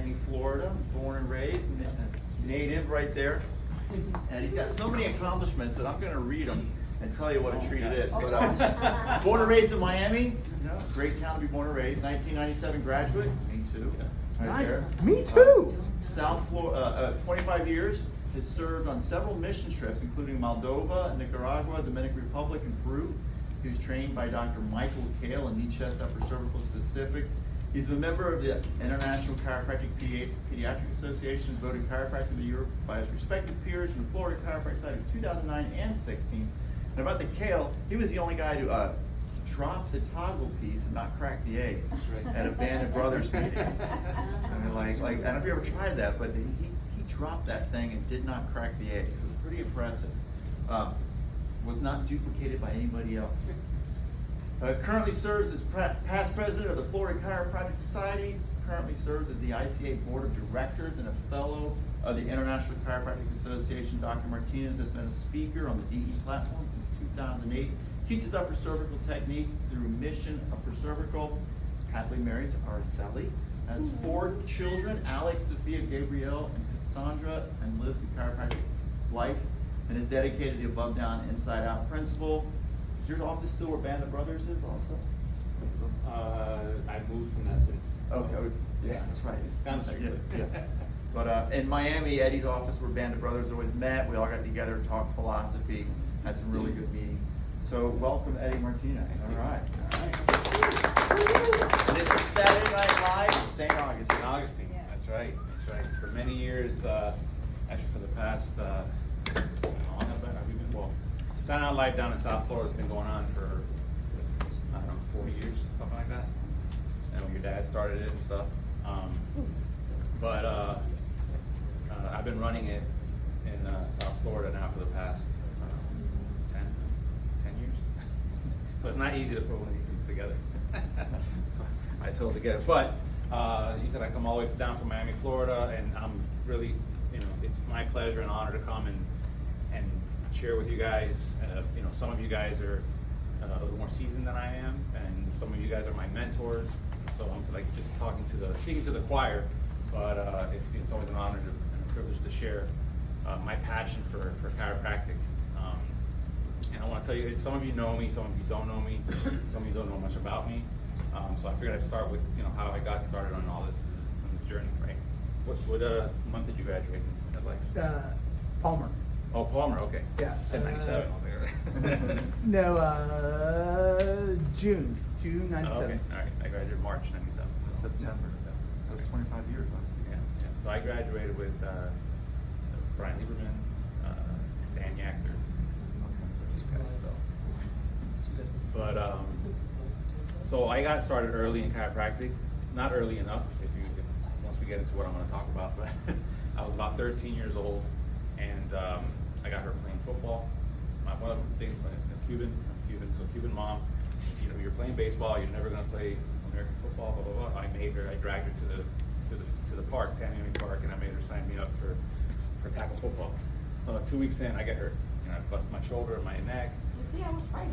Miami, Florida, born and raised, native right there. And he's got so many accomplishments that I'm going to read them and tell you what a treat it is. But born and raised in Miami, great town to be born and raised. 1997 graduate, me too. Right there. Me too. South Florida, 25 years. Has served on several mission trips, including Moldova, Nicaragua, Dominican Republic, and Peru. He was trained by Dr. Michael Kale in knee, chest, upper cervical specific. He's a member of the International Chiropractic Pediatric Association, voted Chiropractor of the Year by his respective peers in the Florida Chiropractic Society of 2009 and 16. And about the Kale, he was the only guy to drop the toggle piece and not crack the egg at a Band of Brothers meeting. I mean, like I don't know if you ever tried that, but he dropped that thing and did not crack the egg. It was pretty impressive. Was not duplicated by anybody else. Currently serves as past president of the Florida Chiropractic Society. Currently serves as the ICA Board of Directors and a fellow of the International Chiropractic Association. Dr. Martinez has been a speaker on the DE platform since 2008. Teaches Upper Cervical Technique through Mission Upper Cervical. Happily married to Aracelly. Has 4 children, Alex, Sofia, Gabriel, and Kassandra, and lives the chiropractic life, and is dedicated to the above, down, inside out principle. Is your office still where Band of Brothers is also? I moved from that since. Okay, yeah, that's right. Down the street. Yeah. But in Miami, Eddie's office where Band of Brothers always met. We all got together and talked philosophy, had some really good meetings. So welcome, Eddie Martinez. All right. And this is Saturday Night Live in St. Augustine. St. Augustine. Yeah. That's right. For many years, actually for the past, how long have we been? Well, Saturday Night Live down in South Florida has been going on for, I don't know, 40 years, something like that. And when your dad started it and stuff. But I've been running it in South Florida now for the past 10 years. So it's not easy to put one of these things together. So I totally get it. But you said I come all the way down from Miami, Florida, and I'm really, it's my pleasure and honor to come and share with you guys. Some of you guys are a little more seasoned than I am, and some of you guys are my mentors. So I'm like just speaking to the choir, but it's always an honor and a privilege to share my passion for chiropractic. And I want to tell you, some of you know me, some of you don't know me, some of you don't know much about me. So I figured I'd start with how I got started on all this journey, right? What month did you graduate at Life? Palmer. Oh, Palmer, okay. Yeah. Said 97 over there. No, June 97. Oh, okay, all right. I graduated March 97. September. So it's 25 years last week. Yeah. So I graduated with Brian Lieberman, Dan Yachter. So I got started early in chiropractic. Not early enough, once we get into what I'm going to talk about, but I was about 13 years old, and I got hurt playing football. One of the things, so Cuban mom, you're playing baseball, you're never going to play American football, blah, blah, blah. I dragged her to the park, Tamiami Park, and I made her sign me up for tackle football. 2 weeks in, I get hurt. I bust my shoulder, my neck. You see, I was right.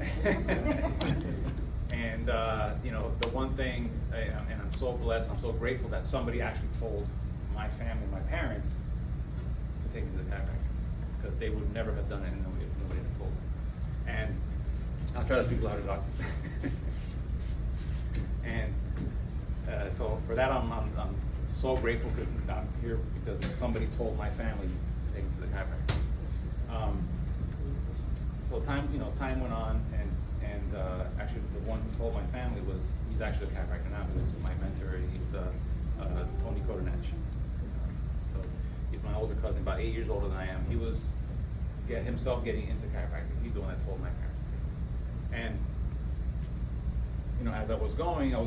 And the one thing, and I'm so blessed, I'm so grateful that somebody actually told my family, my parents, to take me to the chiropractor, because they would never have done it if nobody had told them. And I'll try to speak louder, doctor. And so for that, I'm so grateful, because I'm here because somebody told my family to take me to the chiropractor. So time went on, and actually the one who told my family he's actually a chiropractor now. He was my mentor. He's Tony Kodanech. So he's my older cousin, about 8 years older than I am. He was himself getting into chiropractic. He's the one that told my parents to take me. And as I was going, I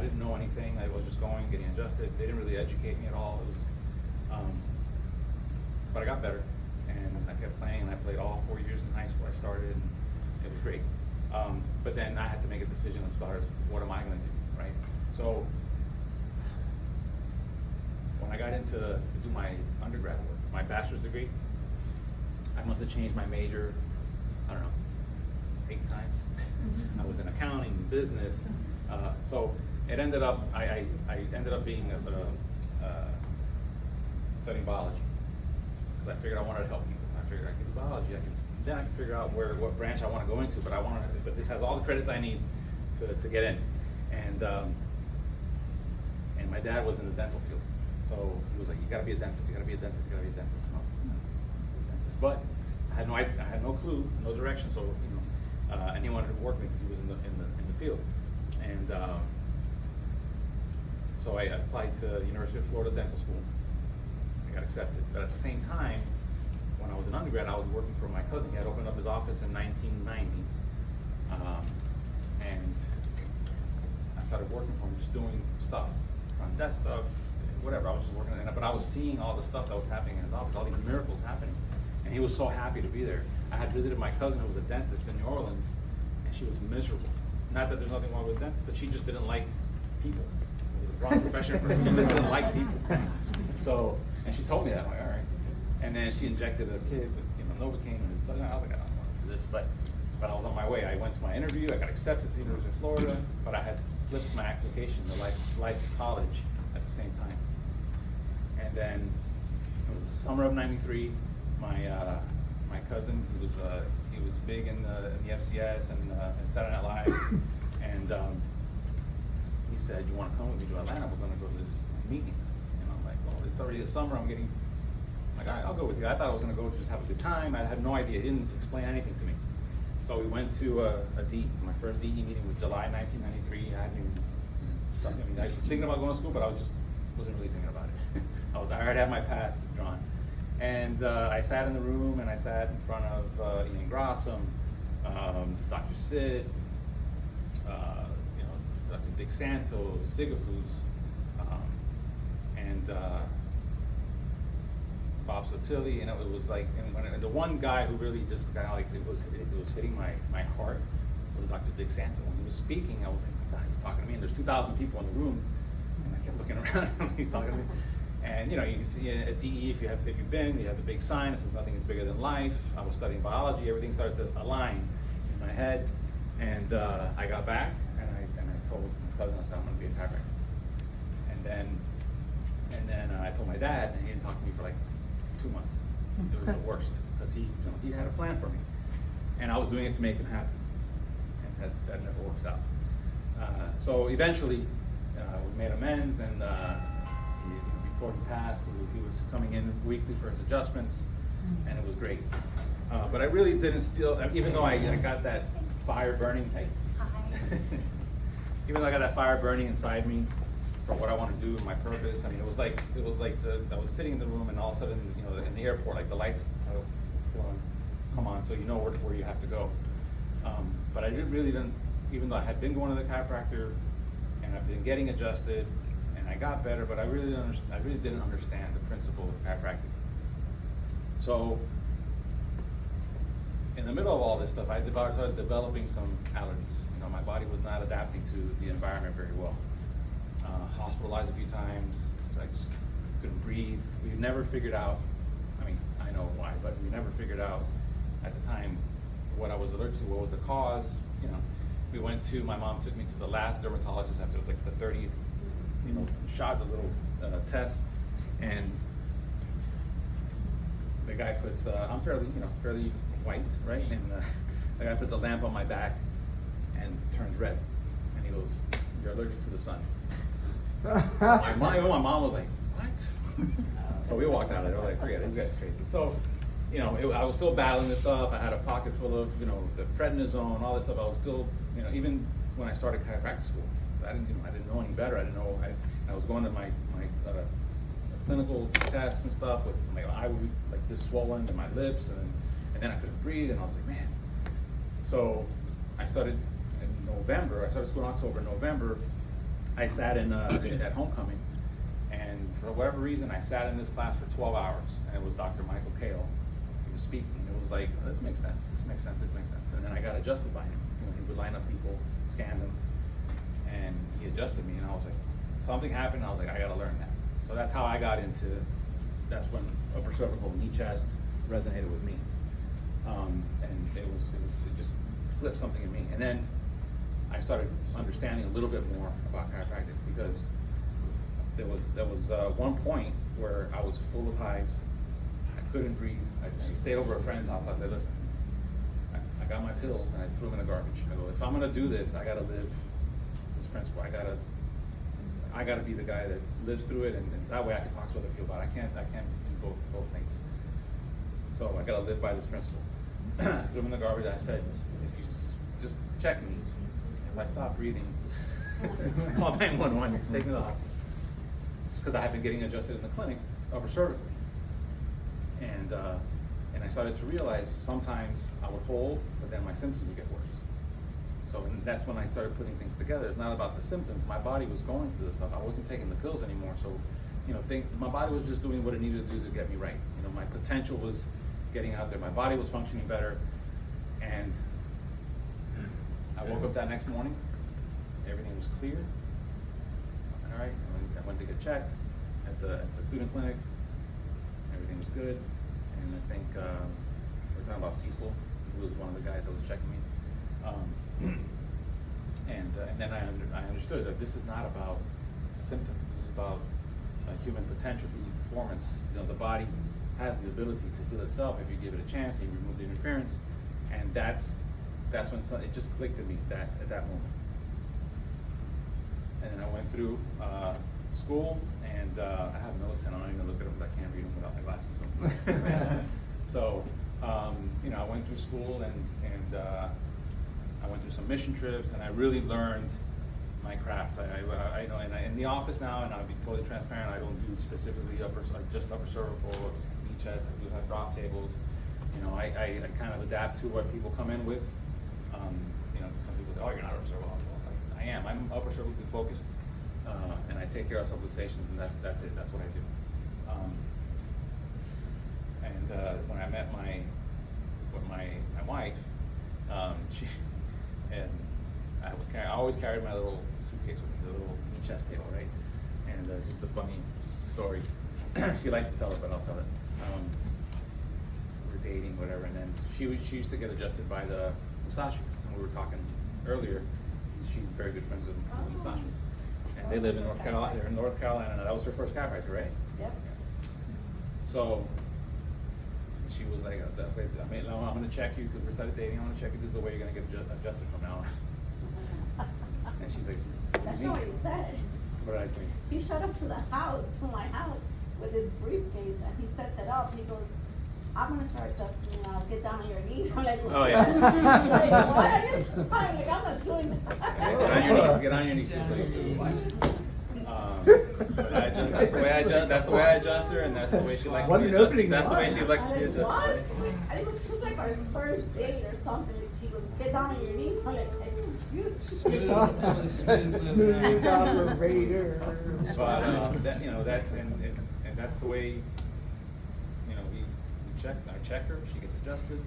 didn't know anything. I was just going, getting adjusted. They didn't really educate me at all. It was, but I got better. And I kept playing, and I played all 4 years in high school. I started, and it was great. But then I had to make a decision as far as what am I going to do, right? So when I got into do my undergrad work, my bachelor's degree, I must have changed my major, I don't know, 8 times. I was in accounting, business. So it ended up, I ended up being studying biology because I figured I wanted to help people. I figured I could do biology. Then I can figure out what branch I want to go into. But this has all the credits I need to get in. And my dad was in the dental field, so he was like, "You got to be a dentist. You got to be a dentist. You got to be a dentist." And I was like, "No, dentist." But I had no clue, no direction. So and he wanted to work with me because he was in the field. And so I applied to University of Florida Dental School. I got accepted. But at the same time, when I was an undergrad, I was working for my cousin. He had opened up his office in 1990. And I started working for him, just doing stuff, front desk stuff, whatever. I was just working on it. But I was seeing all the stuff that was happening in his office, all these miracles happening. And he was so happy to be there. I had visited my cousin who was a dentist in New Orleans, and she was miserable. Not that there's nothing wrong with dentists, but she just didn't like people. It was a wrong profession for her. She just didn't like people. So, and she told me that. I'm like, all right. And then she injected a kid with Novocaine and stuff. I was like, I don't want to do this, but I was on my way. I went to my interview. I got accepted to the University of Florida, but I had slipped my application to Life College at the same time. And then it was the summer of '93. My cousin, he was big in the FCS and Saturday Night Live, and he said, "You want to come with me to Atlanta? We're going to go to this meeting." And I'm like, "Well, it's already the summer. I'm getting." Like, all right, I'll go with you. I thought I was going to go just have a good time. I had no idea. He didn't explain anything to me. So we went to a DE. My first DE meeting was July 1993. I hadn't even done anything. I was thinking about going to school, but I wasn't really thinking about it. I already had my path drawn. And I sat in the room, and I sat in front of Ian Grossum, Dr. Sid, Dr. Dick Santos, Sigafus, and Bob Sotilli, and it was like, and the one guy who really just kind of like it was hitting my heart was Dr. Dick Santos. When he was speaking, I was like, my God, he's talking to me, and there's 2,000 people in the room, and I kept looking around, and he's talking to me. And you can see at DE, if you've been, you have the big sign that says nothing is bigger than life. I was studying biology. Everything started to align in my head, and I got back, and I told my cousin, I said, I'm going to be a chiropractor. And then I told my dad, and he didn't talk to me for like 2 months. It was the worst because he had a plan for me, and I was doing it to make him happy, and that never works out. So eventually, we made amends, and before he passed, he was coming in weekly for his adjustments, and it was great. But I really didn't steal, even though I got that fire burning. Hey. Even though I got that fire burning inside me for what I want to do and my purpose. I mean, it was like I was sitting in the room, and all of a sudden, in the airport, like the lights come on, so you know where you have to go. But I really didn't, even though I had been going to the chiropractor, and I've been getting adjusted, and I got better, but I really didn't understand the principle of chiropractic. So, in the middle of all this stuff, I started developing some allergies. My body was not adapting to the environment very well. Hospitalized a few times, so I just couldn't breathe. We never figured out, I know why, but we never figured out at the time what I was allergic to, what was the cause. My mom took me to the last dermatologist after like the 30th, shot, the little test, and the guy puts, I'm fairly white, right? And the guy puts a lamp on my back and turns red, and he goes, "You're allergic to the sun." My mom was like, "What?" So we walked out of there, like, forget it, this guy's crazy. So, I was still battling this stuff. I had a pocket full of, the prednisone, all this stuff. I was still, even when I started chiropractic school, I didn't know any better. I didn't know. I was going to my clinical tests and stuff with my eye would be like this swollen, and my lips, and then I couldn't breathe, and I was like, man. So I started in November. I started school in October. November, I sat in at homecoming, and for whatever reason, I sat in this class for 12 hours, and it was Dr. Michael Kale. He was speaking. It was like, this makes sense. This makes sense. This makes sense. And then I got adjusted by him. He would line up people, scan them, and he adjusted me, and I was like, something happened. I was like, I got to learn that. So that's how I got into. That's when upper cervical, knee, chest resonated with me, and it just flipped something in me. And then I started understanding a little bit more about chiropractic, because there was one point where I was full of hives. I couldn't breathe. I stayed over at a friend's house. I said, listen, I got my pills and I threw them in the garbage. I go, if I'm gonna do this, I gotta live this principle. I gotta be the guy that lives through it, and that way I can talk to other people about it. I can't do both things. So I gotta live by this principle. Threw them in the garbage. I said, if you just check me, if I stop breathing, call 911. Take me to the hospital. Because I have been getting adjusted in the clinic, upper cervical, and I started to realize sometimes I would hold, but then my symptoms would get worse. So that's when I started putting things together. It's not about the symptoms. My body was going through this stuff. I wasn't taking the pills anymore. So, my body was just doing what it needed to do to get me right. My potential was getting out there. My body was functioning better, and I woke up that next morning. Everything was clear. All right, I went to get checked at the student clinic. Everything was good, and I think we're talking about Cecil, who was one of the guys that was checking me. And then I understood that this is not about symptoms. This is about human potential, human performance. The body has the ability to heal itself if you give it a chance and you remove the interference. And that's when it just clicked to me at that moment. And then I went through school, and I have notes, and I'm not even gonna look at them because I can't read them without my glasses. So, I went through school, and I went through some mission trips, and I really learned my craft. I know, and in the office now, and I'll be totally transparent, I don't do specifically just upper cervical or knee chest. I do have drop tables. I kind of adapt to what people come in with. Some people say, oh, you're not upper cervical. I am. I'm upper cervically focused, and I take care of subluxations, and that's it. That's what I do. When I met my wife, I always carried my little suitcase with me, the little knee chest table, right? And just a funny story. She likes to tell it, but I'll tell it. We were dating, whatever, and then she used to get adjusted by the Musashis, and we were talking earlier. She's very good friends with the Musashis, and they live in North Carolina. They're in North Carolina, and that was her first chiropractor, right? Yep. So she was like, I'm going to check you because we started dating. I'm going to check you. This is the way you're going to get adjusted from now on. And she's like, That's not what he said. What did I say? He showed up to my house, with his briefcase, and he sets it up. He goes, I'm gonna start adjusting now. Get down on your knees. I'm like, oh yeah. I'm like, what are you doing? Like, I'm not doing that. Get on your knees, please. But that's the way I adjust her, and that's the way she likes to be adjusted. That's the way she likes to be adjusted. What? And it was just like our first date or something. He goes, get down on your knees. I'm like, excuse me. Smooth operator. But that's the way. I check her. She gets adjusted.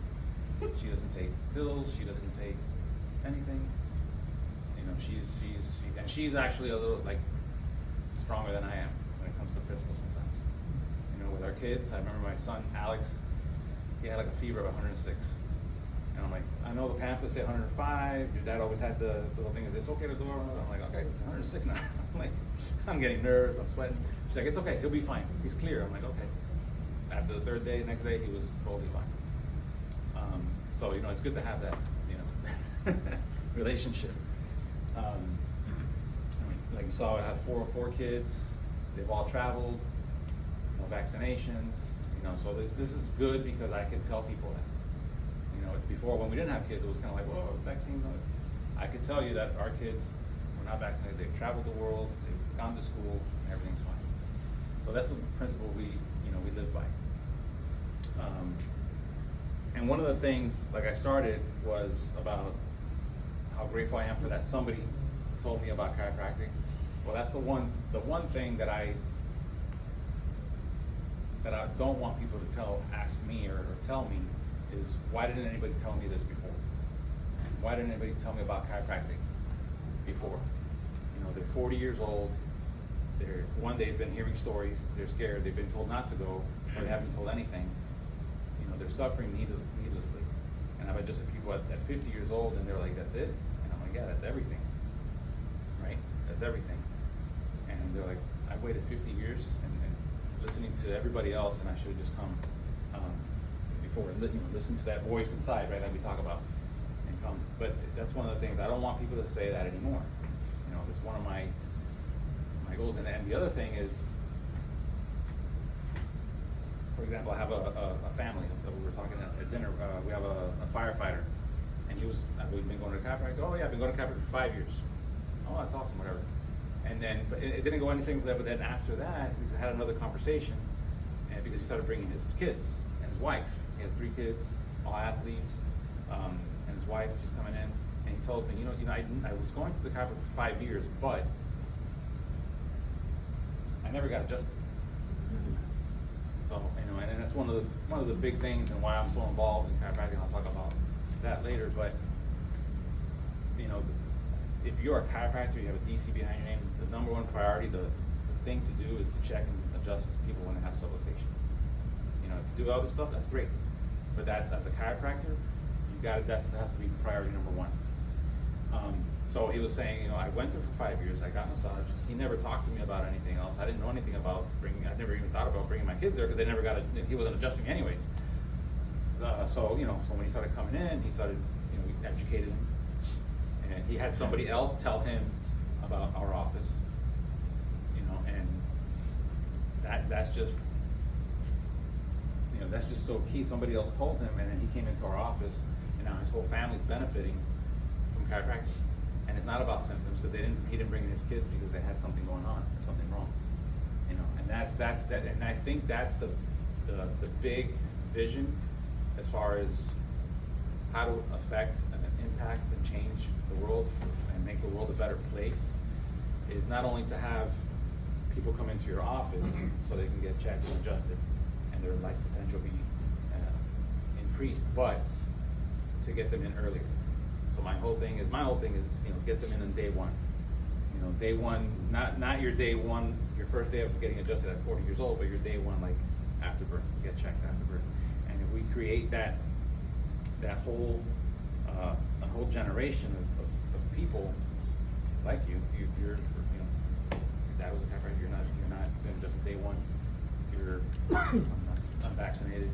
She doesn't take pills. She doesn't take anything. She's actually a little stronger than I am when it comes to principles sometimes. With our kids, I remember my son Alex. He had a fever of 106, and I'm like, I know the pamphlets say 105. Your dad always had the little thing is it's okay to do it. I'm like, okay, it's 106 now. I'm getting nervous. I'm sweating. She's like, it's okay. He'll be fine. He's clear. I'm like, okay. After the third day, next day, he was totally fine. So it's good to have that relationship. Like you saw, I have four kids. They've all traveled. No vaccinations. So this is good because I can tell people that. Before when we didn't have kids, it was kind of like, whoa, vaccines. I could tell you that our kids were not vaccinated. They've traveled the world. They've gone to school. And everything's fine. So that's the principle we live by. And one of the things, I started, was about how grateful I am for that somebody told me about chiropractic. Well, that's the one thing that I don't want people to ask me or tell me is, why didn't anybody tell me this before? Why didn't anybody tell me about chiropractic before? They're 40 years old. They've been hearing stories. They're scared. They've been told not to go, or they haven't been told anything. They're suffering needlessly. And I've adjusted people at 50 years old, and they're like, that's it? And I'm like, yeah, that's everything. Right? That's everything. And they're like, I've waited 50 years and listening to everybody else, and I should have just come before, listen to that voice inside, right, that we talk about, and come. But that's one of the things, I don't want people to say that anymore. You know, it's one of my goals. And the other thing is, for example, I have a family that we were talking at dinner. We have a firefighter, and we've been going to chiropractor. Oh yeah, I've been going to chiropractor for 5 years. Oh, that's awesome, whatever. And then, but it didn't go anything with that. But then after that, we had another conversation, and because he started bringing his kids and his wife. He has 3 kids, all athletes, and his wife. She's coming in, and he told me, I was going to the chiropractor for 5 years, but I never got adjusted. So, and that's one of the big things and why I'm so involved in chiropractic. I'll talk about that later. But if you're a chiropractor, you have a DC behind your name, the number one priority, the thing to do is to check and adjust people when they have subluxation. If you do other stuff, that's great. But that's, as a chiropractor, that has to be priority number one. So he was saying, I went there for 5 years, I got massage. He never talked to me about anything else. I didn't know anything about I never even thought about bringing my kids there because he wasn't adjusting anyways. So when he started coming in, he started, we educated him. And he had somebody else tell him about our office, and that's just so key. Somebody else told him, and then he came into our office, and now his whole family's benefiting from chiropractic. And it's not about symptoms because he didn't bring in his kids because they had something going on or something wrong, and that's that. And I think that's the big vision as far as how to affect and impact and change the world and make the world a better place, is not only to have people come into your office so they can get checked and adjusted and their life potential be increased, but to get them in earlier. So my whole thing is get them in on day one. Day one, not your day one, your first day of getting adjusted at 40 years old, but your day one, like after birth, get checked after birth. And if we create that whole a whole generation of people like you're your dad was a chiropractor, you're not going just day one, you're unvaccinated,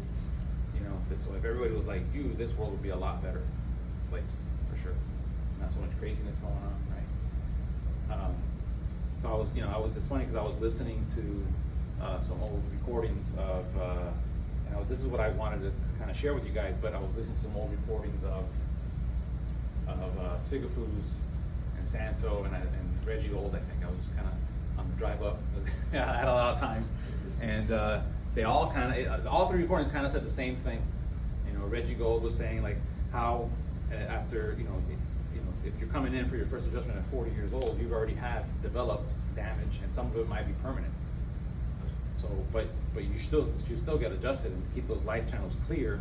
so if everybody was like you, this world would be a lot better place for sure. Not so much craziness going on, right? So it's funny because I was listening to some old recordings of this is what I wanted to kind of share with you guys, but I was listening to some old recordings of Sigafus and Santo and Reggie Gold. I think I was just kind of on the drive up. I had a lot of time, and they all all 3 recordings kind of said the same thing. Reggie Gold was saying like how after if you're coming in for your first adjustment at 40 years old, you've already have developed damage, and some of it might be permanent. So, but you still get adjusted and keep those life channels clear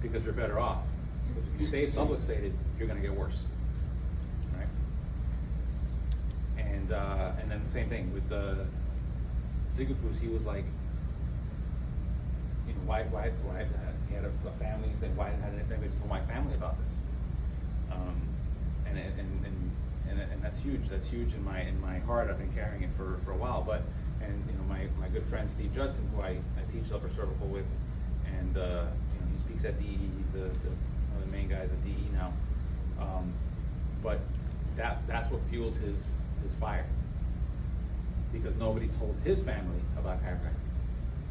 because you're better off. Because if you stay subluxated, you're going to get worse, right? And then the same thing with the Sigafus. He was like, why he had a family. He said, why hadn't anybody told my family about this? And that's huge. That's huge in my heart. I've been carrying it for a while. But my good friend Steve Judson, who I teach UpperCervical with, and he speaks at DE. He's one of the main guys at DE now. But that's what fuels his fire, because nobody told his family about chiropractic,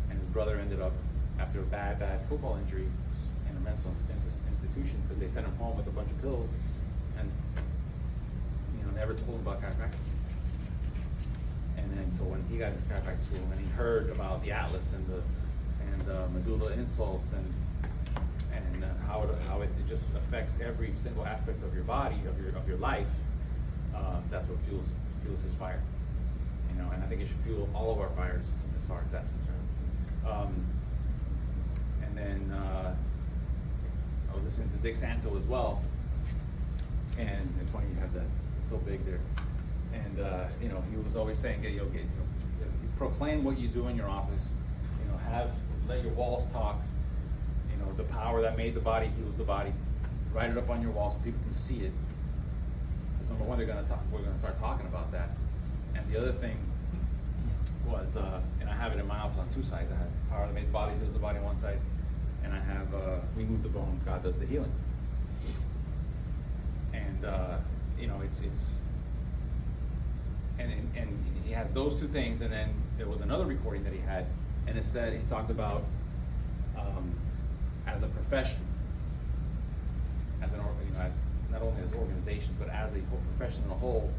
and his brother ended up after a bad football injury in a mental institution because they sent him home with a bunch of pills and never told him about chiropractic. And then so when he got into chiropractic school and he heard about the atlas and the medulla insults and how it just affects every single aspect of your body, of your life, that's what fuels his fire. And I think it should fuel all of our fires as far as that's concerned. And then I was listening to Dick Santo as well, and it's funny you have that, it's so big there. And he was always saying, proclaim what you do in your office. Let your walls talk. The power that made the body heals the body. Write it up on your wall so people can see it. Because number one, we're going to start talking about that. And the other thing was, and I have it in my office on two sides. I have power that made the body, heals the body on one side, and I have we move the bone, God does the healing. And you know, it's and he has those two things, and then there was another recording that he had, and it said, he talked about as a profession, as an you know, as not only as organizations, but as a whole profession in a whole.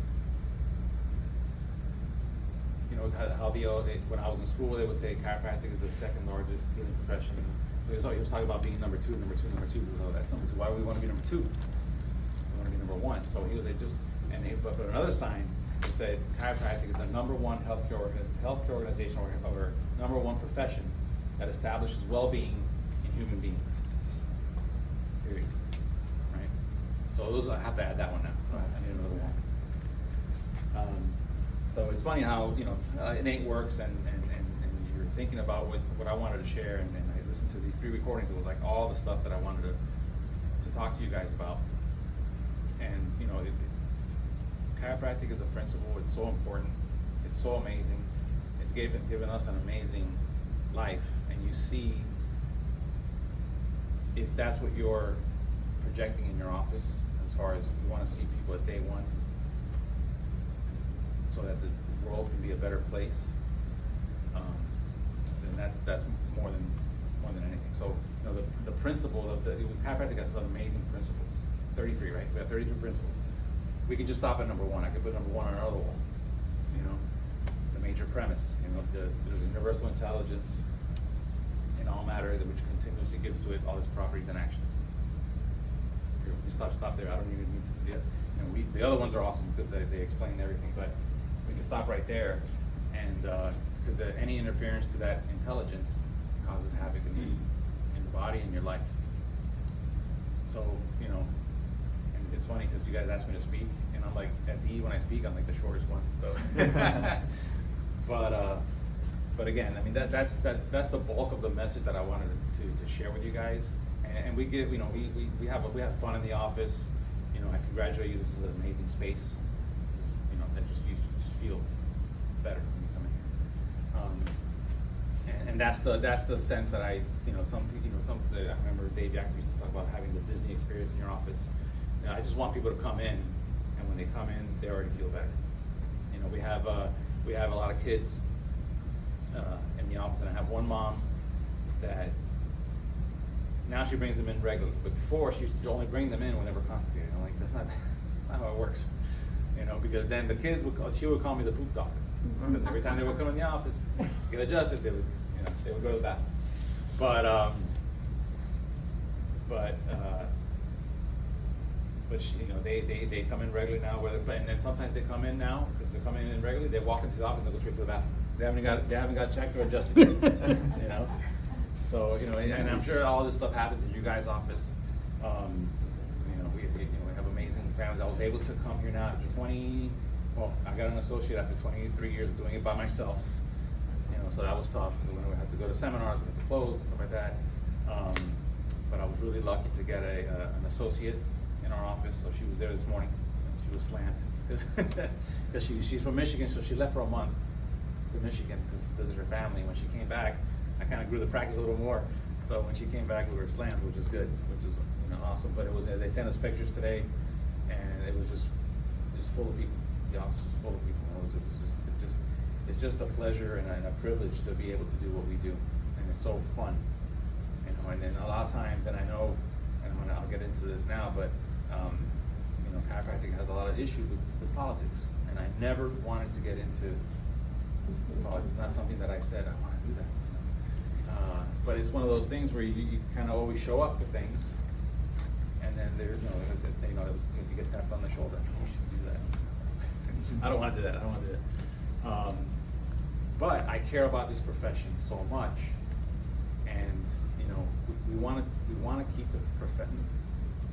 You know, how when I was in school, they would say chiropractic is the second largest healing profession. He was talking about being number two. Oh, that's number two. Why do we want to be number two? We want to be number one. So he was just, and they put another sign that said chiropractic is the number one healthcare organization or number one profession that establishes well-being in human beings. Period. Right. So those, I have to add that one now. So I need another one. So it's funny how, you know, innate works, and you're thinking about what I wanted to share, and I listened to these 3 recordings. It was like all the stuff that I wanted to talk to you guys about. And you know, chiropractic is a principle. It's so important. It's so amazing. It's given us an amazing life, and you see if that's what you're projecting in your office, as far as you want to see people at day one, so that the world can be a better place. Then that's more than anything. So you know, the principle of the chiropractic has some amazing principles. 33, right? We have 33 principles. We could just stop at number 1. I could put number 1 on another wall. You know, the major premise. You know, there's universal intelligence in all matter, which continuously gives to it all its properties and actions. We stop there. I don't even need to. You know, the other ones are awesome because they explain everything, but we can stop right there, and because any interference to that intelligence causes havoc in the body and your life. So you know, and it's funny because you guys asked me to speak, and I'm like, at D when I speak, I'm like the shortest one. So, but again, I mean that's the bulk of the message that I wanted to share with you guys, and we get, you know, we have fun in the office. You know, I congratulate you. This is an amazing space. This is, you know, that you just feel better when you come in here. And that's the sense that I, you know, I remember Dave Yack used to talk about having the Disney experience in your office. You know, I just want people to come in, and when they come in, they already feel better. You know, we have a lot of kids in the office, and I have one mom that now she brings them in regularly, but before she used to only bring them in when they were constipated. I'm like, that's not how it works, you know, because then the kids she would call me the poop doctor, because every time they would come in the office, get adjusted, they would go to the bathroom. But she, you know, they come in regularly now, and then sometimes they come in now because they're coming in regularly. They walk into the office and they go straight to the bathroom. They haven't got checked or adjusted yet, you know. So you know, and I'm sure all this stuff happens in you guys' office. You know, we have amazing families. I was able to come here now after 20. Well, I got an associate after 23 years of doing it by myself. You know, so that was tough because we had to go to seminars, we had to close and stuff like that. But I was really lucky to get an associate in our office. So she was there this morning. She was slammed because she's from Michigan, so she left for a month to Michigan to visit her family. When she came back, I kind of grew the practice a little more. So when she came back, we were slammed, which is good, which is, you know, awesome. But they sent us pictures today, and it was just full of people. The office was full of people. It's just a pleasure and a privilege to be able to do what we do, and it's so fun. You know, and then a lot of times, and I know, and I'll get into this now, but you know, chiropractic has a lot of issues with politics, and I never wanted to get into politics. It's not something that I said I want to do that. But it's one of those things where you kind of always show up to things, and then there's you get tapped on the shoulder. You should do that. I don't want to do that. But I care about this profession so much, and you know, we want to keep the profession.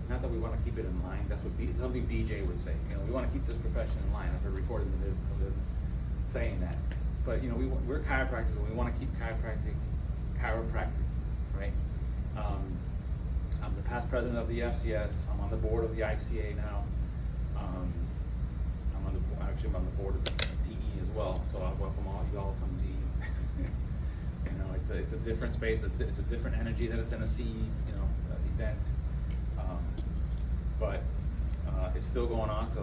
Not that we want to keep it in line. That's something DJ would say. You know, we want to keep this profession in line. I've heard recorded saying that. But you know, we're chiropractors, and we want to keep chiropractic, right? I'm the past president of the FCS. I'm on the board of the ICA now. I'm on the board of TE as well, so I welcome all you all to come to eat. You know, it's a different space, it's a different energy than a CE, you know, event. But it's still going on, so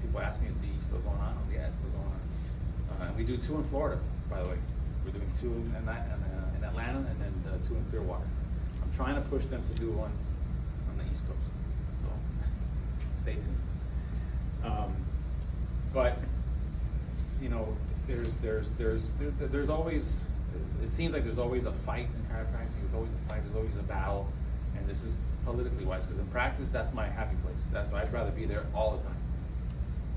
people ask me, is DE still going on? Oh, yeah, it's still going on. And we do 2 in Florida, by the way. We're doing 2 in Atlanta, and then 2 in Clearwater. I'm trying to push them to do one on the East Coast, so stay tuned. But you know, there's always, it seems like there's always a fight in chiropractic. There's always a fight. There's always a battle, and this is politically wise, because in practice, that's my happy place. That's why I'd rather be there all the time.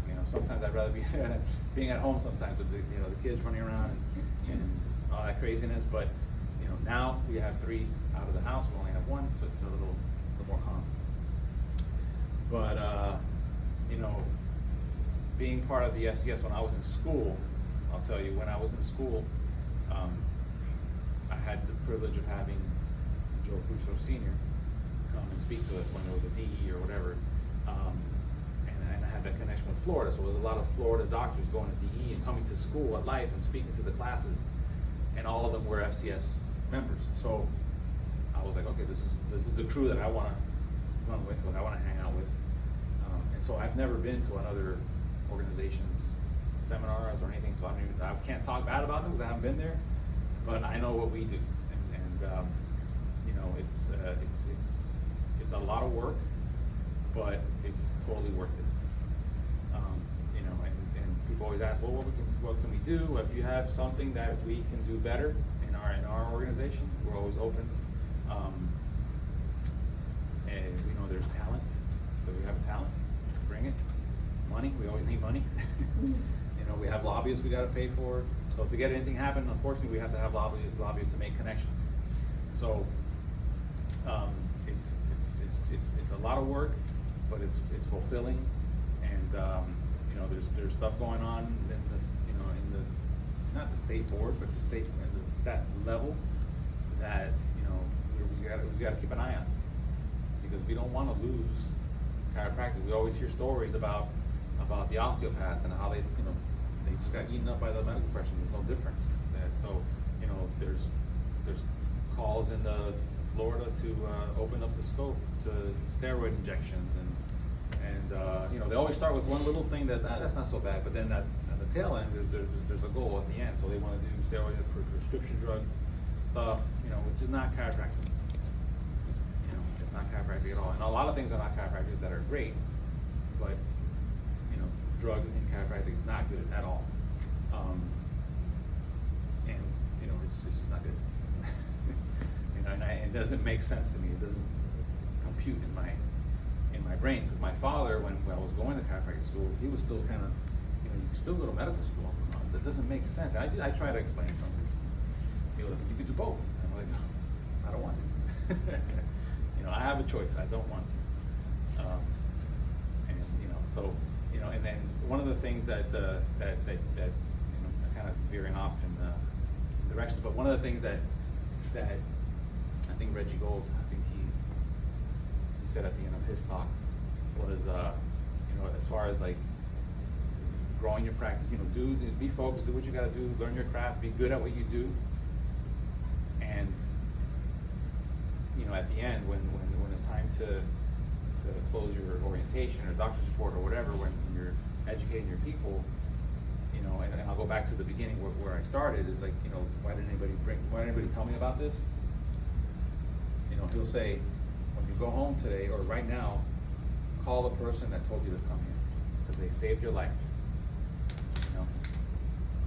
You know, sometimes I'd rather be there than being at home sometimes with the, you know, the kids running around and all that craziness. But you know, now we have 3 out of the house. We only have 1, so it's a little more calm. But you know, being part of the FCS when I was in school, I'll tell you, when I was in school, I had the privilege of having Joe Crusoe Sr. come and speak to us when there was a DE or whatever. And I had that connection with Florida, so there was a lot of Florida doctors going to DE and coming to school at Life and speaking to the classes, and all of them were FCS members. So I was like, okay, this is the crew that I want to run with, what I want to hang out with. And so I've never been to another organization's seminars or anything, so I can't talk bad about them because I haven't been there, but I know what we do, and you know, it's a lot of work, but it's totally worth it. You know, and people always ask, well, what can we do? If you have something that we can do better in our organization, we're always open. And we know there's talent, so we have talent, bring it. Money, we always need money. You know, we have lobbyists we got to pay for. So to get anything happen, unfortunately, we have to have lobbyists to make connections. So it's a lot of work, but it's fulfilling. And you know, there's stuff going on in this, you know, in the, not the state board, but the state and that level that, you know, we got to keep an eye on, because we don't want to lose chiropractic. We always hear stories about the osteopaths and how they, you know, they just got eaten up by the medical profession. There's no difference. So, you know, there's calls in the Florida to open up the scope to steroid injections, and you know, they always start with one little thing that's not so bad, but then at the tail end there's a goal at the end. So they want to do steroid prescription drug stuff, you know, which is not chiropractic. You know, it's not chiropractic at all. And a lot of things are not chiropractic that are great, but drugs in chiropractic is not good at all, and you know, it's just not good. You know, and it doesn't make sense to me. It doesn't compute in my brain, because my father, when I was going to chiropractic school, he was still kind of, you know, you can still go to medical school. That doesn't make sense. I try to explain something. You know, you could do both. I'm like, no, I don't want to. You know, I have a choice. I don't want to. And you know, so. You know, and then one of the things that you know, kind of veering off in directions, but one of the things that I think Reggie Gold, I think he said at the end of his talk was, you know, as far as like growing your practice, you know, be focused, do what you got to do, learn your craft, be good at what you do, and you know, at the end when it's time to close your orientation or doctor's report or whatever, when you're educating your people, you know, and I'll go back to the beginning where I started, is like, you know, why didn't anybody tell me about this? You know, he'll say, when you go home today or right now, call the person that told you to come here, because they saved your life. You know,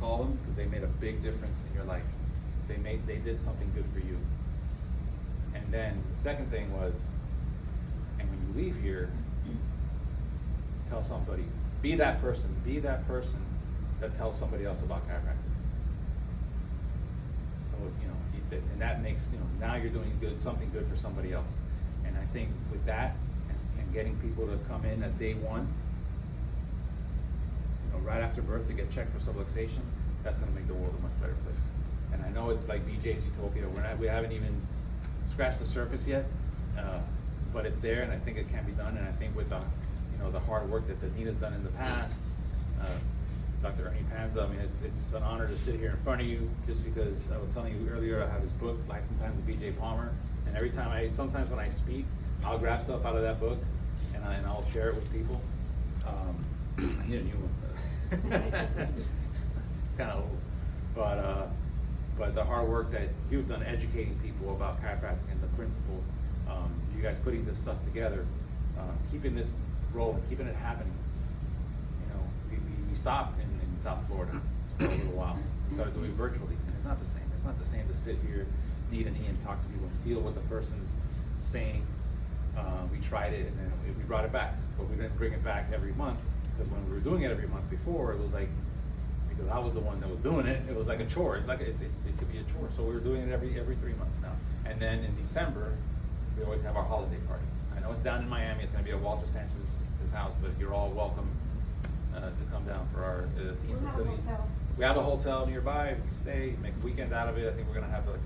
call them because they made a big difference in your life. They did something good for you. And then the second thing was, and when you leave here, tell somebody, be that person that tells somebody else about chiropractic. So, you know, and that makes, you know, now you're doing something good for somebody else. And I think with that, and getting people to come in at day one, you know, right after birth, to get checked for subluxation, that's going to make the world a much better place. And I know it's like BJ's Utopia. We haven't even scratched the surface yet, but it's there, and I think it can be done. And I think with the, you know, the hard work that Nina's done in the past, Dr. Ernie Panza. I mean, it's an honor to sit here in front of you, just because I was telling you earlier, I have this book, Life and Times of B.J. Palmer, and every time sometimes when I speak, I'll grab stuff out of that book, and I'll share it with people. I need a new one. It's kind of old, but the hard work that you've done educating people about chiropractic and the principle, you guys putting this stuff together, keeping this rolling, keeping it happening. You know, we stopped in South Florida for a little while. We started doing virtually, and it's not the same. It's not the same to sit here, knee to knee, and talk to people and feel what the person's saying. We tried it, and then we brought it back, but we didn't bring it back every month, because when we were doing it every month before, it was like, because I was the one that was doing it, it was like a chore. It's like it could be a chore. So we were doing it every 3 months now. And then in December, we always have our holiday party. I know it's down in Miami. It's going to be at Walter Sanchez's house, but you're all welcome to come down for our Teen City. We have a hotel nearby. We stay, make a weekend out of it. I think we're going to have a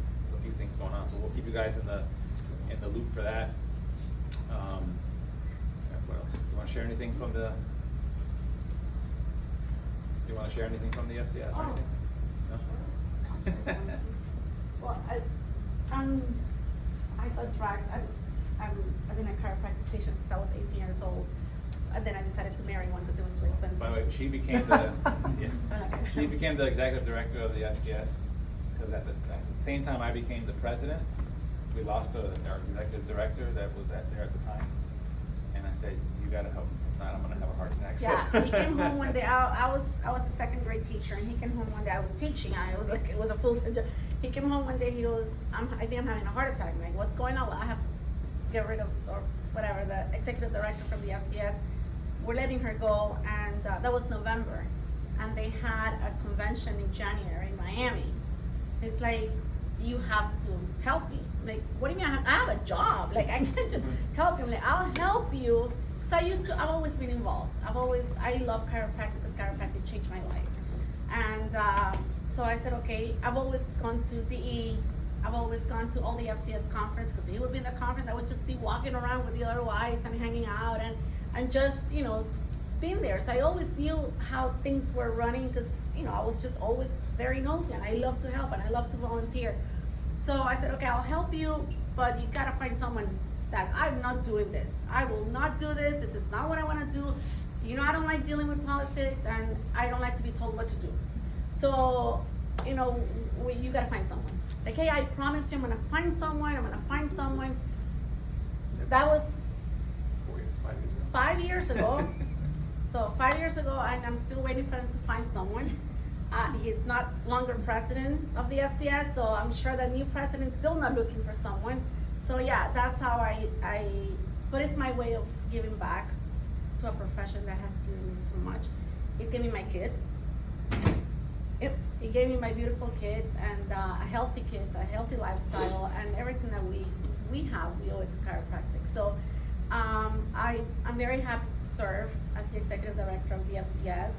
few things going on, so we'll keep you guys in the loop for that. What else? You want to share anything from the? You want to share anything from the FCS or anything? No? Well, I got dragged. I've been a chiropractic patient since I was 18 years old, and then I decided to marry one because it was too expensive. By the way, she became she became the executive director of the FCS, because at the same time I became the president, we lost our executive director that was there at the time, and I said, you got to help me. If not, I'm going to have a heart attack. Yeah, he came home one day. I was a second grade teacher, and he came home one day. I was teaching. It was a full time job. He came home one day. He goes, I think I'm having a heart attack. I'm like, what's going on? Well, I have to get rid of, or whatever, the executive director from the FCS. We're letting her go, and that was November, and they had a convention in January in Miami. It's like, you have to help me. Like, what do you mean? I have a job. Like, I can't just help you. I'm like, I'll help you. So I've always been involved. I love chiropractic because chiropractic changed my life. And so I said, okay, I've always gone to DE. I've always gone to all the FCS conference, because he would be in the conference. I would just be walking around with the other wives and hanging out and just, being there. So I always knew how things were running, because, I was just always very nosy, and I love to help and I love to volunteer. So I said, okay, I'll help you, but you gotta find someone that I'm not doing this. I will not do this. This is not what I want to do. I don't like dealing with politics, and I don't like to be told what to do. So, you gotta find someone. Like, hey, I promised you I'm gonna find someone. That was 5 years ago. So 5 years ago, and I'm still waiting for them to find someone. He's not longer president of the FCS, so I'm sure the new president's still not looking for someone. So yeah, that's how but it's my way of giving back to a profession that has given me so much. It gave me my kids. It gave me my beautiful kids, and healthy lifestyle, and everything that we have, we owe it to chiropractic. So I'm very happy to serve as the executive director of the FCS.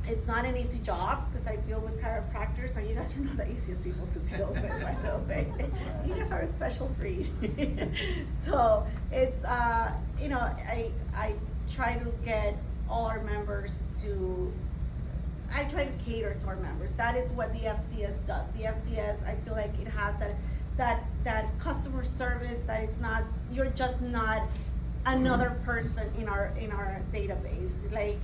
It's not an easy job, because I deal with chiropractors, and you guys are not the easiest people to deal with, by the way. You guys are a special breed. So it's, I try to get all our members I try to cater to our members. That is what the FCS does. The FCS, I feel like it has that customer service, that you're just not another person in our database. Like,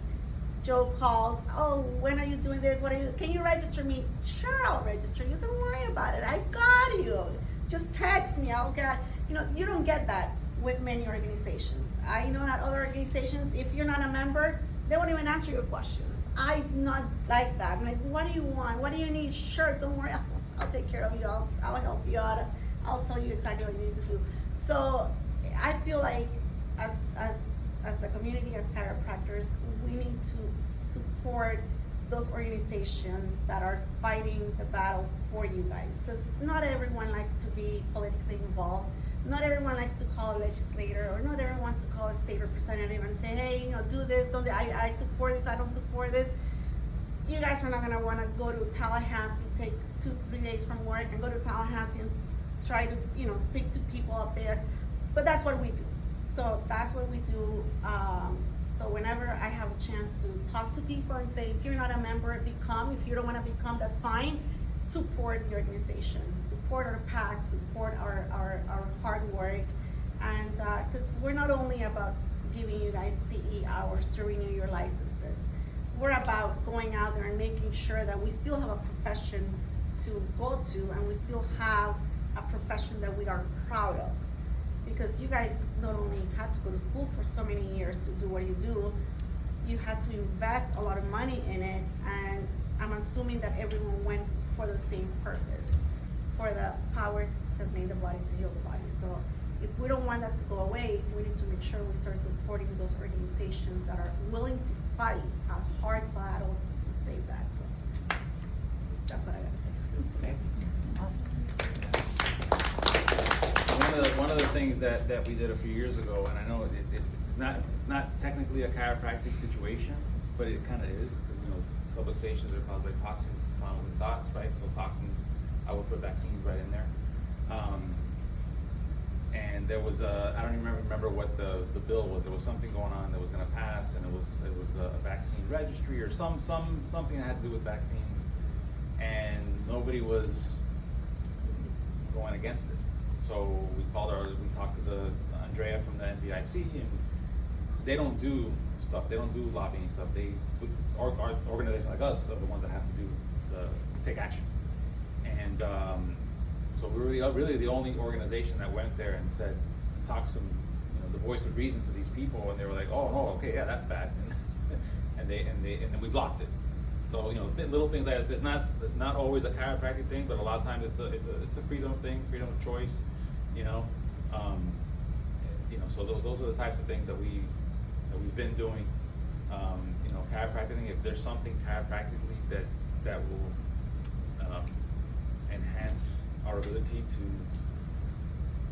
Joe calls, oh, when are you doing this? Can you register me? Sure, I'll register you. Don't worry about it. I got you. Just text me. You don't get that with many organizations. I know that other organizations, if you're not a member, they won't even answer your questions. I'm not like that. I'm like, what do you want? What do you need? Sure, don't worry. I'll take care of you. I'll help you out. I'll tell you exactly what you need to do. So I feel like as the community, as chiropractors, we need to support those organizations that are fighting the battle for you guys, because not everyone likes to be politically involved. Not everyone likes to call a legislator, or not everyone wants to call a state representative and say, hey, do this, don't I support this, I don't support this. You guys are not gonna wanna go to Tallahassee, take 2-3 days from work and go to Tallahassee and try to, speak to people up there. But that's what we do. So that's what we do. So whenever I have a chance to talk to people and say, if you're not a member, become. If you don't want to become, that's fine. Support the organization, support our PAC, support our hard work. And because we're not only about giving you guys CE hours to renew your licenses, we're about going out there and making sure that we still have a profession to go to, and we still have a profession that we are proud of. Because you guys not only had to go to school for so many years to do what you do, you had to invest a lot of money in it, and I'm assuming that everyone went for the same purpose, for the power that made the body to heal the body. So if we don't want that to go away, we need to make sure we start supporting those organizations that are willing to fight a hard battle to save that. So that's what I gotta say. Okay. Awesome. One of the things that we did a few years ago, and I know it's not technically a chiropractic situation, but it kind of is, because subluxations are caused by toxins, traumas, and thoughts, right? So toxins, I would put vaccines right in there. And there was I don't even remember what the bill was. There was something going on that was going to pass, and it was a vaccine registry or something that had to do with vaccines, and nobody was going against it. So we talked to Andrea from the NVIC, and they don't do stuff. They don't do lobbying stuff. Our organizations like us are the ones that have to take action. And so we were really the only organization that went there and talked some, the voice of reason to these people, and they were like, oh no, okay, yeah, that's bad, and then we blocked it. So little things like that. It's not always a chiropractic thing, but a lot of times it's a freedom thing, freedom of choice. So those are the types of things that we've been doing. Chiropractic. If there's something chiropractically that will enhance our ability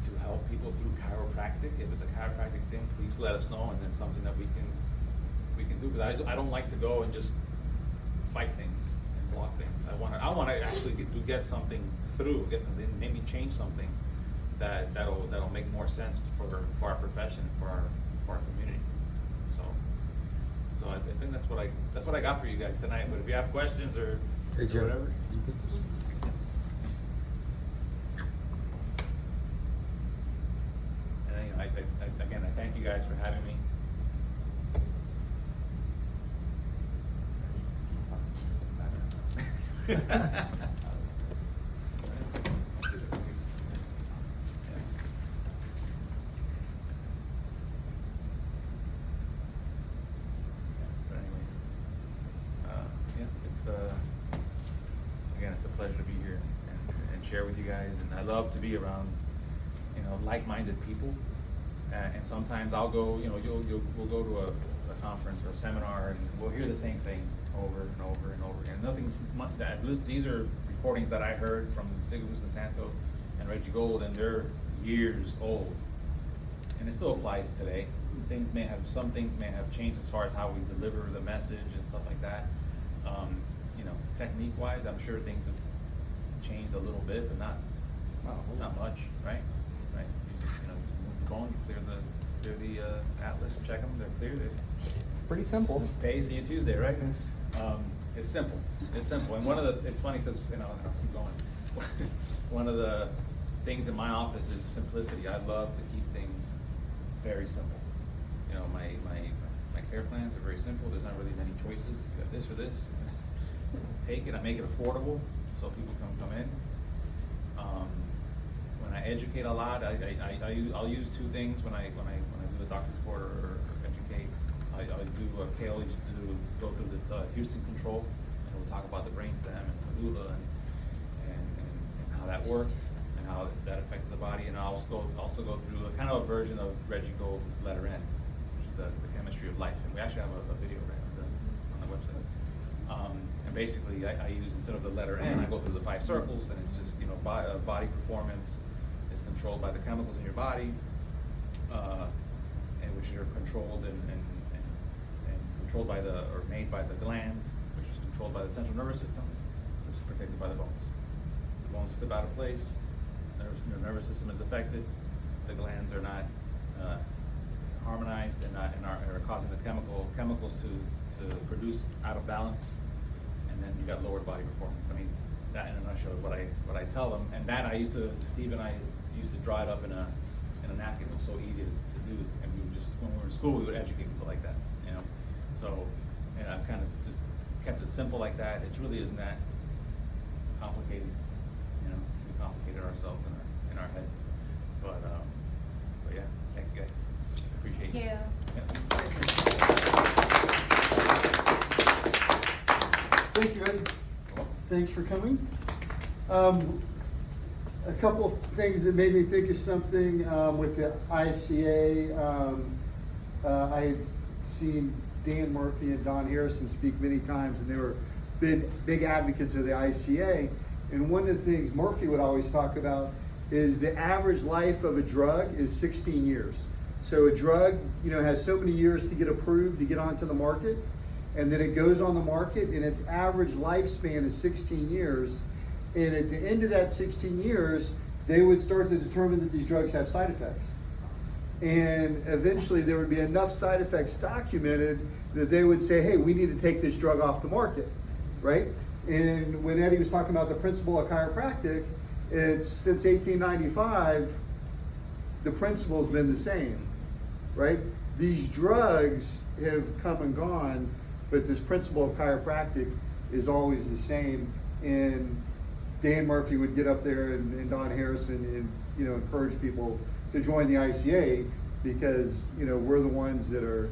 to help people through chiropractic, if it's a chiropractic thing, please let us know, and then something that we can do. Because I don't like to go and just fight things and block things. I want to actually get something through, maybe change something that'll make more sense for our profession, for our community. So I think that's what I got for you guys tonight. But if you have questions or whatever, you put this. and I thank you guys for having me. It's a pleasure to be here and share with you guys, and I love to be around like-minded people. And sometimes I'll go, we'll go to a conference or a seminar, and we'll hear the same thing over and over and over again. Nothing's much that. These are recordings that I heard from Sigurd Santo and Reggie Gold, and they're years old, and it still applies today. Some things may have changed as far as how we deliver the message and stuff like that. Technique-wise, I'm sure things have changed a little bit, but not much, right? Right. You just move the bone, you clear the atlas, check them, they're clear. It's pretty simple. Pay, see you Tuesday, right? It's simple. It's simple, and it's funny because I'll keep going. One of the things in my office is simplicity. I love to keep things very simple. My care plans are very simple. There's not really many choices. You got this or this. Take it. I make it affordable so people can come in. When I educate a lot, I'll use two things when I do the doctor's report or educate. I do Kale used to go through this Houston control, and we'll talk about the brainstem and medulla and how that worked and how that affected the body. And I'll also go through a kind of a version of Reggie Gold's letter N, which is the chemistry of life. And we actually have a video right on the website. And basically, I use, instead of the letter N, I go through the 5 circles, and it's just body performance is controlled by the chemicals in your body, and which are controlled and controlled by or made by the glands, which is controlled by the central nervous system, which is protected by the bones. The bones step out of place, your nervous system is affected, the glands are not harmonized and are causing the chemicals to produce out of balance, and then you got lowered body performance. I mean, that in a nutshell is what I tell them. And that Steve and I used to draw it up in a napkin. It was so easy to do, and we would just, when we were in school, we would educate people like that, you know. So, and I've kind of just kept it simple like that. It really isn't that complicated, you know. We complicated ourselves in our head, but yeah, thank you guys. Appreciate it. Thank you, Eddie. Thanks for coming. A couple of things that made me think of something with the ICA. I had seen Dan Murphy and Don Harrison speak many times, and they were big advocates of the ICA. And one of the things Murphy would always talk about is the average life of a drug is 16 years. So a drug, has so many years to get approved, to get onto the market, and then it goes on the market, and its average lifespan is 16 years. And at the end of that 16 years, they would start to determine that these drugs have side effects. And eventually there would be enough side effects documented that they would say, hey, we need to take this drug off the market, right? And when Eddie was talking about the principle of chiropractic, it's since 1895, the principle's been the same, right? These drugs have come and gone, but this principle of chiropractic is always the same. And Dan Murphy would get up there and Don Harrison and encourage people to join the ICA because we're the ones that are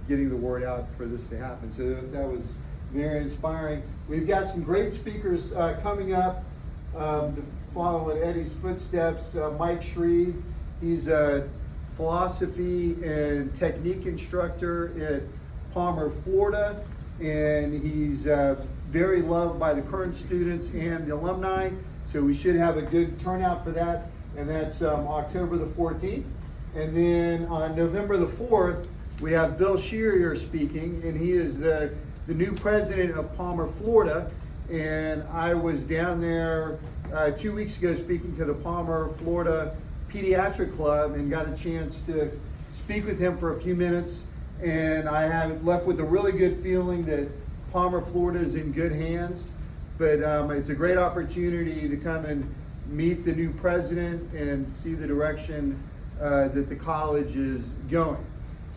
getting the word out for this to happen. So that was very inspiring. We've got some great speakers coming up to follow in Eddie's footsteps. Mike Shreve, he's a philosophy and technique instructor at Palmer, Florida, and he's very loved by the current students and the alumni, so we should have a good turnout for that, and that's October the 14th. And then on November the 4th, we have Bill Shearier speaking, and he is the new president of Palmer, Florida, and I was down there 2 weeks ago speaking to the Palmer, Florida Pediatric Club and got a chance to speak with him for a few minutes, and I have left with a really good feeling that Palmer, Florida is in good hands, but it's a great opportunity to come and meet the new president and see the direction that the college is going.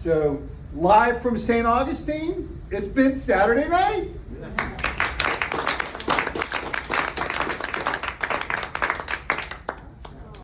So live from St. Augustine, it's been Saturday night.